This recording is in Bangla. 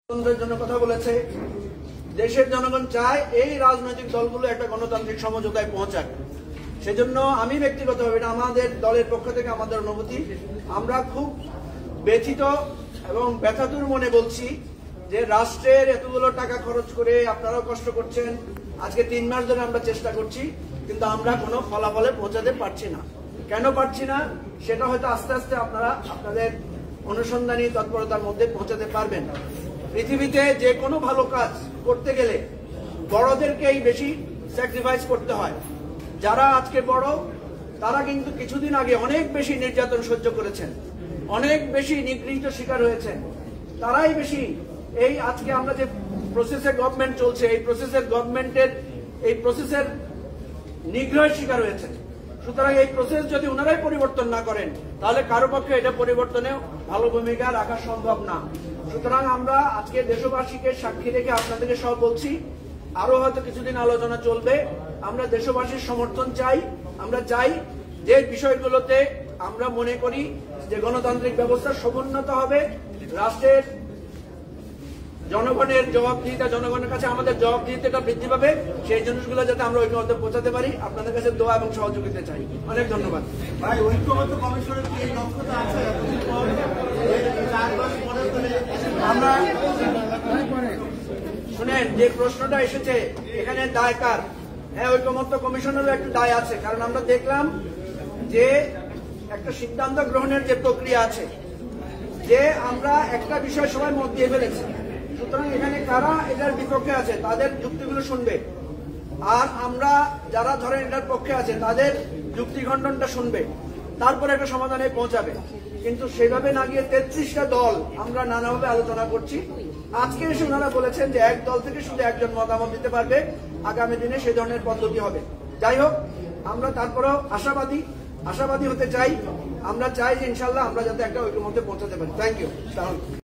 গণতন্ত্রের জন্য কথা বলেছে। দেশের জনগণ চায় এই রাজনৈতিক দলগুলো একটা গণতান্ত্রিক সমঝোতায় পৌঁছাক। সেজন্য আমি ব্যক্তিগতভাবে, এটা আমাদের দলের পক্ষ থেকে আমাদের অনুভূতি, আমরা খুব ব্যথিত এবং ব্যথাতুর মনে বলছি যে রাষ্ট্রের এতগুলো টাকা খরচ করে আপনারাও কষ্ট করছেন, আজকে 3 মাস ধরে আমরা চেষ্টা করছি, কিন্তু আমরা কোনো ফলাফলে পৌঁছাতে পারছি না। কেন পারছি না সেটা হয়তো আস্তে আস্তে আপনারা আপনাদের অনুসন্ধানী তৎপরতার মধ্যে পৌঁছাতে পারবেন। পৃথিবীতে যে কোনো ভালো কাজ করতে গেলে বড়দেরকেই বেশি স্যাক্রিফাইস করতে হয়। যারা আজকে বড় তারা কিন্তু কিছুদিন আগে অনেক বেশি নির্যাতন সহ্য করেছেন, অনেক বেশি নিগৃহীত শিকার হয়েছেন, তারাই বেশি এই আজকে আমরা যে প্রসেসে গভর্নমেন্ট চলছে এই প্রসেসের নিগ্রহের শিকার হয়েছে। সুতরাং এই প্রসেস যদি ওনারাই পরিবর্তন না করেন তাহলে কারো পক্ষে এটা পরিবর্তনে ভালো ভূমিকা রাখা সম্ভব না। সুতরাং আমরা আজকে দেশবাসীকে সাক্ষী রেখে আপনাদেরকে সব বলছি, আরো হয়তো কিছুদিন আলোচনা চলবে। আমরা দেশবাসীর সমর্থন চাই। আমরা চাই যে বিষয়গুলোতে আমরা মনে করি যে গণতান্ত্রিক ব্যবস্থা সমুন্নত হবে, রাষ্ট্রের জনগণের জবাবদিহিতা, জনগণের কাছে আমাদের জবাবদিহিতাটা বৃদ্ধি পাবে, সেই জিনিসগুলো যাতে আমরা ঐক্যমত্যে পৌঁছাতে পারি। আপনাদের কাছে দোয়া এবং সহযোগিতা চাই। অনেক ধন্যবাদ। ভাই, ঐক্যমত্য কমিশনের কি এই দক্ষতা আছে? আমরা শুনেন, যে প্রশ্নটা এসেছে এখানে দায় কার? হ্যাঁ, ঐক্যমত্য কমিশনেরও একটা দায় আছে, কারণ আমরা দেখলাম যে একটা সিদ্ধান্ত গ্রহণের যে প্রক্রিয়া আছে, যে আমরা একটা বিষয় সবাই মত দিয়ে ফেলেছি, সুতরাং এখানে কারা এটার বিপক্ষে আছে তাদের যুক্তিগুলো শুনবে, আর আমরা যারা ধরেন এটার পক্ষে আছে তাদের যুক্তি খণ্ডনটা শুনবে, তারপরে একটা সমাধানে পৌঁছাবে। কিন্তু সেভাবে না গিয়ে 33টা দল আমরা নানাভাবে আলোচনা করছি। আজকে এসে ওনারা বলেছেন যে এক দল থেকে শুধু একজন মতামত দিতে পারবে, আগামী দিনে সেই ধরনের পদ্ধতি হবে। যাই হোক, আমরা তারপরেও আশাবাদী হতে চাই। আমরা চাই যে ইনশাল্লাহ আমরা যাতে একটা ঐক্যমত্যে পৌঁছাতে পারি। Thank you.